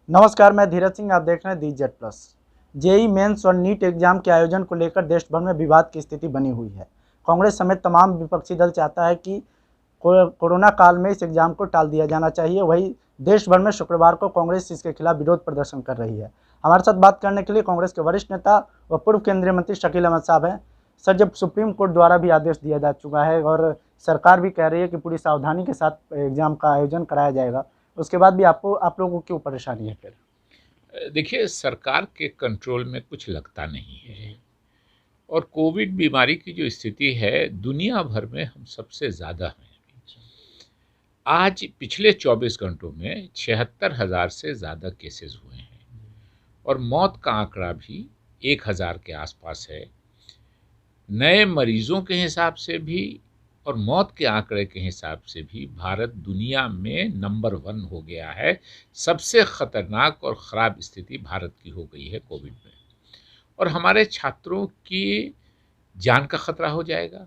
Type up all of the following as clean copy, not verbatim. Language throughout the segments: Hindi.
नमस्कार, मैं धीरज सिंह। आप देख रहे हैं the Z plus. JEE mains और नीट एग्जाम के आयोजन को लेकर देश भर में विवाद की स्थिति बनी हुई है। कांग्रेस समेत तमाम विपक्षी दल चाहता है कि कोरोना काल में इस एग्जाम को टाल दिया जाना चाहिए। वहीं देश भर में शुक्रवार को कांग्रेस इसके खिलाफ विरोध प्रदर्शन कर रही है। हमारे साथ बात करने के लिए कांग्रेस के वरिष्ठ नेता व पूर्व केंद्रीय मंत्री शकील अहमद साहब हैं। सर, जब सुप्रीम कोर्ट द्वारा भी आदेश दिया जा चुका है और सरकार भी कह रही है कि पूरी सावधानी के साथ एग्जाम का आयोजन कराया जाएगा, उसके बाद भी आप लोगों को क्यों परेशानी है फिर? देखिए, सरकार के कंट्रोल में कुछ लगता नहीं है। और कोविड बीमारी की जो स्थिति है दुनिया भर में हम सबसे ज़्यादा हैं। आज पिछले 24 घंटों में 76,000 से ज़्यादा केसेस हुए हैं और मौत का आंकड़ा भी 1,000 के आसपास है। नए मरीजों के हिसाब से भी और मौत के आंकड़े के हिसाब से भी भारत दुनिया में नंबर 1 हो गया है। सबसे खतरनाक और ख़राब स्थिति भारत की हो गई है कोविड में। और हमारे छात्रों की जान का खतरा हो जाएगा।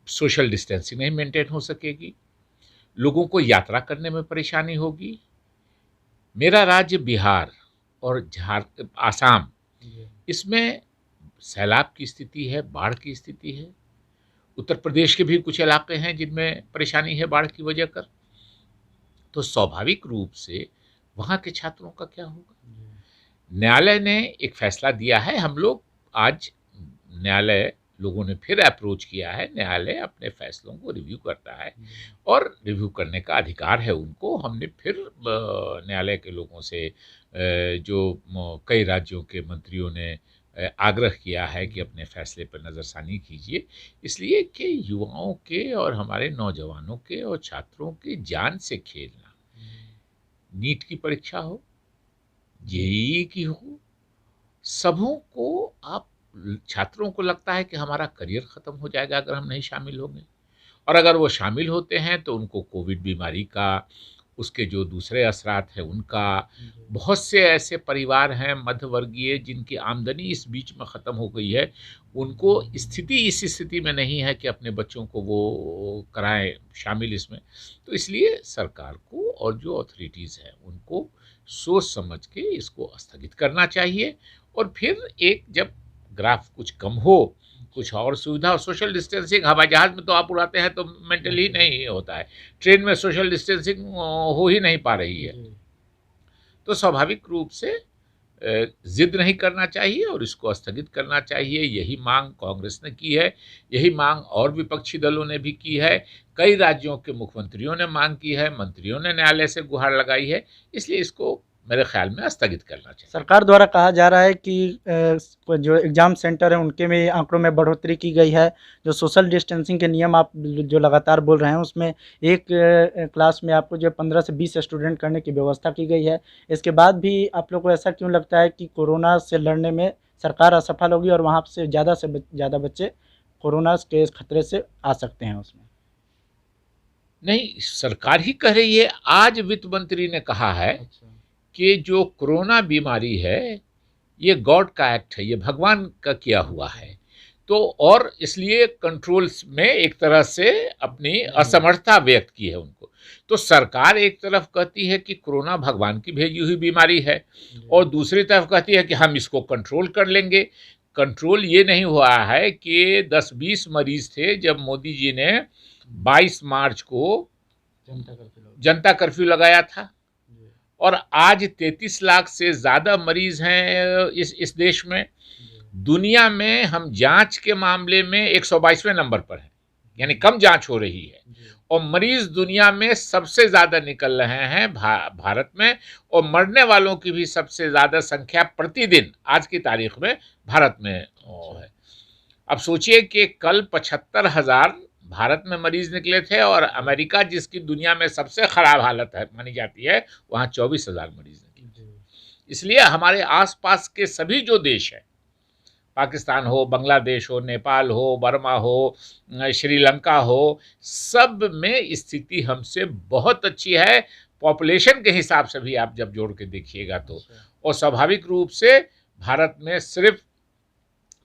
सोशल डिस्टेंसिंग नहीं मेंटेन हो सकेगी, लोगों को यात्रा करने में परेशानी होगी। मेरा राज्य बिहार और आसाम, इसमें सैलाब की स्थिति है, बाढ़ की स्थिति है। उत्तर प्रदेश के भी कुछ इलाके हैं जिनमें परेशानी है बाढ़ की वजह कर। तो स्वाभाविक रूप से वहाँ के छात्रों का क्या होगा? न्यायालय ने एक फैसला दिया है। हम लोग आज न्यायालय लोगों ने फिर अप्रोच किया है। न्यायालय अपने फैसलों को रिव्यू करता है और रिव्यू करने का अधिकार है उनको। हमने फिर न्यायालय के लोगों से जो कई राज्यों के मंत्रियों ने आग्रह किया है कि अपने फैसले पर नज़रसानी कीजिए, इसलिए कि युवाओं के और हमारे नौजवानों के और छात्रों की जान से खेलना। नीट की परीक्षा हो, जेईई की हो, सबों को आप छात्रों को लगता है कि हमारा करियर ख़त्म हो जाएगा अगर हम नहीं शामिल होंगे। और अगर वो शामिल होते हैं तो उनको कोविड बीमारी का, उसके जो दूसरे असरात हैं उनका, बहुत से ऐसे परिवार हैं मध्यवर्गीय जिनकी आमदनी इस बीच में ख़त्म हो गई है, उनको स्थिति इस स्थिति में नहीं है कि अपने बच्चों को वो कराएं शामिल इसमें। तो इसलिए सरकार को और जो अथॉरिटीज़ हैं उनको सोच समझ के इसको स्थगित करना चाहिए। और फिर एक जब ग्राफ कुछ कम हो, कुछ और सुविधा और सोशल डिस्टेंसिंग, हवाई जहाज़ में तो आप उड़ाते हैं तो मेंटली नहीं होता है, ट्रेन में सोशल डिस्टेंसिंग हो ही नहीं पा रही है। तो स्वाभाविक रूप से जिद नहीं करना चाहिए और इसको स्थगित करना चाहिए। यही मांग कांग्रेस ने की है, यही मांग और विपक्षी दलों ने भी की है। कई राज्यों के मुख्यमंत्रियों ने मांग की है, मंत्रियों ने न्यायालय से गुहार लगाई है। इसलिए इसको मेरे ख्याल में स्थगित करना चाहिए। सरकार द्वारा कहा जा रहा है कि जो एग्ज़ाम सेंटर हैं उनके में आंकड़ों में बढ़ोतरी की गई है। जो सोशल डिस्टेंसिंग के नियम आप जो लगातार बोल रहे हैं उसमें एक क्लास में आपको जो 15 से 20 स्टूडेंट करने की व्यवस्था की गई है। इसके बाद भी आप लोग को ऐसा क्यों लगता है कि कोरोना से लड़ने में सरकार असफल होगी और वहाँ से ज़्यादा बच्चे कोरोना के खतरे से आ सकते हैं उसमें? नहीं, सरकार ही कह रही है। आज वित्त मंत्री ने कहा है कि जो कोरोना बीमारी है ये गॉड का एक्ट है, ये भगवान का किया हुआ है। तो और इसलिए कंट्रोल्स में एक तरह से अपनी असमर्थता व्यक्त की है उनको। तो सरकार एक तरफ कहती है कि कोरोना भगवान की भेजी हुई बीमारी है और दूसरी तरफ कहती है कि हम इसको कंट्रोल कर लेंगे। कंट्रोल ये नहीं हुआ है कि 10-20 मरीज थे जब मोदी जी ने 22 मार्च को जनता कर्फ्यू लगाया था और आज 33 लाख से ज़्यादा मरीज हैं इस देश में। दुनिया में हम जांच के मामले में 122वें नंबर पर हैं, यानी कम जांच हो रही है। और मरीज दुनिया में सबसे ज़्यादा निकल रहे हैं भारत में। और मरने वालों की भी सबसे ज़्यादा संख्या प्रतिदिन आज की तारीख में भारत में है। अब सोचिए कि कल 75,000 भारत में मरीज निकले थे और अमेरिका, जिसकी दुनिया में सबसे खराब हालत है मानी जाती है, वहाँ 24,000 मरीज निकले। इसलिए हमारे आसपास के सभी जो देश हैं, पाकिस्तान हो, बांग्लादेश हो, नेपाल हो, बर्मा हो, श्रीलंका हो, सब में स्थिति हमसे बहुत अच्छी है। पॉपुलेशन के हिसाब से भी आप जब जोड़ के देखिएगा तो। और स्वाभाविक रूप से भारत में सिर्फ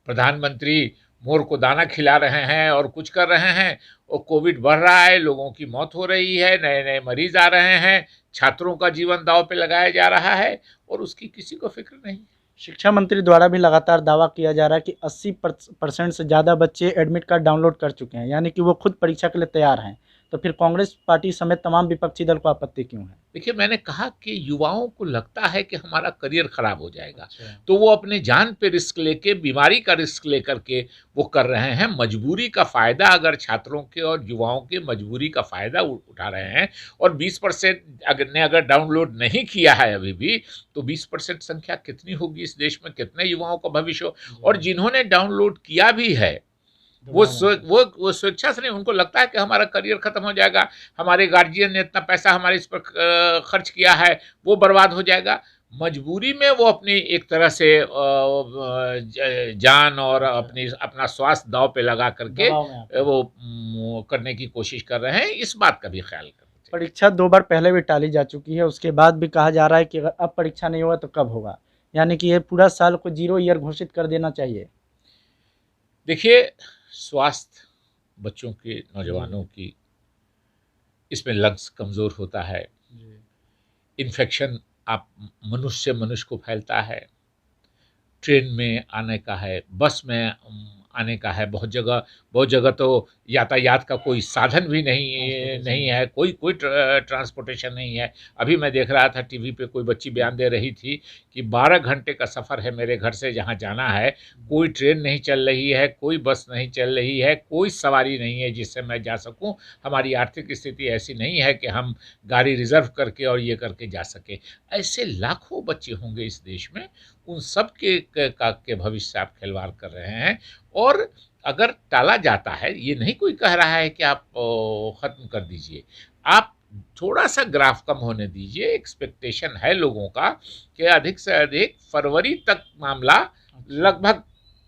प्रधानमंत्री मोर को दाना खिला रहे हैं और कुछ कर रहे हैं, और कोविड बढ़ रहा है, लोगों की मौत हो रही है, नए नए मरीज आ रहे हैं, छात्रों का जीवन दांव पे लगाया जा रहा है, और उसकी किसी को फिक्र नहीं। शिक्षा मंत्री द्वारा भी लगातार दावा किया जा रहा है कि 80% से ज़्यादा बच्चे एडमिट कार्ड डाउनलोड कर चुके हैं, यानी कि वो खुद परीक्षा के लिए तैयार हैं। तो फिर कांग्रेस पार्टी समेत तमाम विपक्षी दल को आपत्ति क्यों है? देखिए, मैंने कहा कि युवाओं को लगता है कि हमारा करियर खराब हो जाएगा, अच्छा। तो वो अपने जान पे रिस्क लेके, बीमारी का रिस्क लेकर के वो कर रहे हैं। मजबूरी का फ़ायदा अगर छात्रों के और युवाओं के मजबूरी का फ़ायदा उठा रहे हैं, और 20% अगर डाउनलोड नहीं किया है अभी भी, तो 20% संख्या कितनी होगी इस देश में, कितने युवाओं का भविष्य हो। और जिन्होंने डाउनलोड किया भी है, वो स्वेच्छा से नहीं, उनको लगता है कि हमारा करियर खत्म हो जाएगा, हमारे गार्जियन ने इतना पैसा हमारे इस पर खर्च किया है, वो बर्बाद हो जाएगा। मजबूरी में वो अपनी एक तरह से जान और अपना स्वास्थ्य दांव पे लगा करके वो करने की कोशिश कर रहे हैं। इस बात का भी ख्याल करना चाहिए। परीक्षा 2 बार पहले भी टाली जा चुकी है, उसके बाद भी कहा जा रहा है कि अगर अब परीक्षा नहीं होगा तो कब होगा, यानी कि ये पूरा साल को 0 ईयर घोषित कर देना चाहिए। देखिए, स्वास्थ्य बच्चों के, नौजवानों की, इसमें लंग्स कमज़ोर होता है, इन्फेक्शन आप मनुष्य से मनुष्य को फैलता है, ट्रेन में आने का है, बस में आने का है, बहुत जगह तो यातायात का कोई साधन भी नहीं है, कोई ट्रांसपोर्टेशन नहीं है। अभी मैं देख रहा था टीवी पे, कोई बच्ची बयान दे रही थी कि 12 घंटे का सफ़र है मेरे घर से जहाँ जाना है, कोई ट्रेन नहीं चल रही है, कोई बस नहीं चल रही है, कोई सवारी नहीं है जिससे मैं जा सकूं। हमारी आर्थिक स्थिति ऐसी नहीं है कि हम गाड़ी रिजर्व करके और ये करके जा सकें। ऐसे लाखों बच्चे होंगे इस देश में, उन सब के भविष्य से आप खिलवाड़ कर रहे हैं। और अगर टाला जाता है, ये नहीं कोई कह रहा है कि आप ख़त्म कर दीजिए, आप थोड़ा सा ग्राफ कम होने दीजिए। एक्सपेक्टेशन है लोगों का कि अधिक से अधिक फरवरी तक मामला लगभग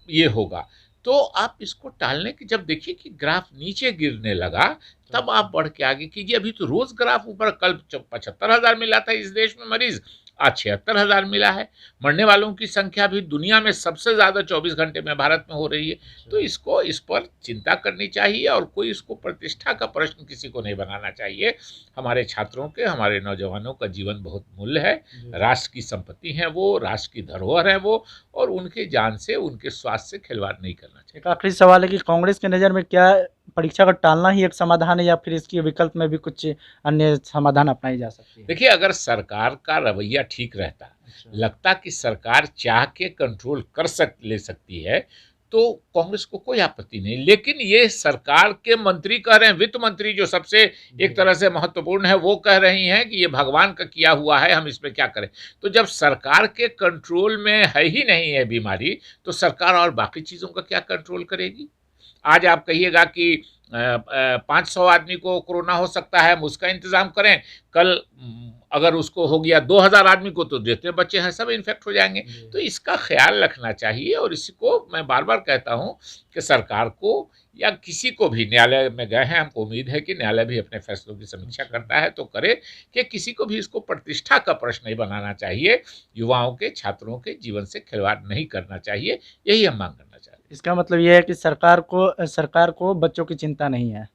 ये होगा, तो आप इसको टालने की, जब देखिए कि ग्राफ नीचे गिरने लगा, तब आप बढ़ के आगे कीजिए। अभी तो रोज ग्राफ ऊपर, कल 75,000 मिला था इस देश में मरीज, आज 76,000 मिला है। मरने वालों की संख्या भी दुनिया में सबसे ज़्यादा 24 घंटे में भारत में हो रही है। तो इस पर चिंता करनी चाहिए, और कोई इसको प्रतिष्ठा का प्रश्न किसी को नहीं बनाना चाहिए। हमारे छात्रों के, हमारे नौजवानों का जीवन बहुत मूल्य है, राष्ट्र की संपत्ति है वो, राष्ट्र की धरोहर है वो, और उनके जान से, उनके स्वास्थ्य से खिलवाड़ नहीं करना चाहिए। एक आखिरी सवाल है कि कांग्रेस की नज़र में क्या परीक्षा का टालना ही एक समाधान है, या फिर इसके विकल्प में भी कुछ अन्य समाधान अपनाई जा सकती है? देखिए, अगर सरकार का रवैया ठीक रहता, लगता कि सरकार चाह के कंट्रोल ले सकती है, तो कांग्रेस को कोई आपत्ति नहीं। लेकिन ये सरकार के मंत्री कह रहे हैं, वित्त मंत्री जो सबसे एक तरह से महत्वपूर्ण है, वो कह रही हैं कि ये भगवान का किया हुआ है, हम इसमें क्या करें। तो जब सरकार के कंट्रोल में है ही नहीं है बीमारी, तो सरकार और बाकी चीज़ों का क्या कंट्रोल करेगी। आज आप कहिएगा कि 500 आदमी को कोरोना हो सकता है, हम उसका इंतज़ाम करें, कल अगर उसको हो गया 2000 आदमी को, तो जितने बच्चे हैं सब इन्फेक्ट हो जाएंगे। तो इसका ख्याल रखना चाहिए, और इसको मैं बार बार कहता हूं कि सरकार को या किसी को भी, न्यायालय में गए हैं, हमको उम्मीद है कि न्यायालय भी अपने फैसलों की समीक्षा करता है, तो करे, कि किसी को भी इसको प्रतिष्ठा का प्रश्न नहीं बनाना चाहिए। युवाओं के, छात्रों के जीवन से खिलवाड़ नहीं करना चाहिए, यही हम मांग करना चाहते हैं। इसका मतलब ये है कि सरकार को बच्चों की चिंता नहीं है।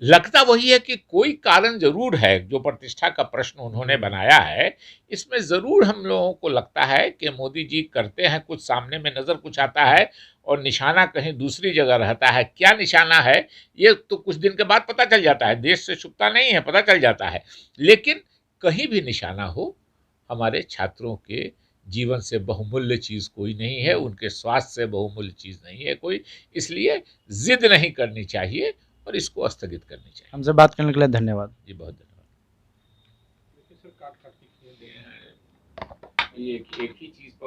लगता वही है कि कोई कारण जरूर है, जो प्रतिष्ठा का प्रश्न उन्होंने बनाया है, इसमें ज़रूर हम लोगों को लगता है कि मोदी जी करते हैं कुछ, सामने में नज़र कुछ आता है और निशाना कहीं दूसरी जगह रहता है। क्या निशाना है, ये तो कुछ दिन के बाद पता चल जाता है, देश से छुपता नहीं है, पता चल जाता है। लेकिन कहीं भी निशाना हो, हमारे छात्रों के जीवन से बहुमूल्य चीज़ कोई नहीं है, उनके स्वास्थ्य से बहुमूल्य चीज़ नहीं है कोई, इसलिए ज़िद नहीं करनी चाहिए और इसको स्थगित करनी चाहिए। हमसे बात करने के लिए धन्यवाद। जी, बहुत धन्यवाद। देखिए सर, काट काट के एक ही चीज़ पर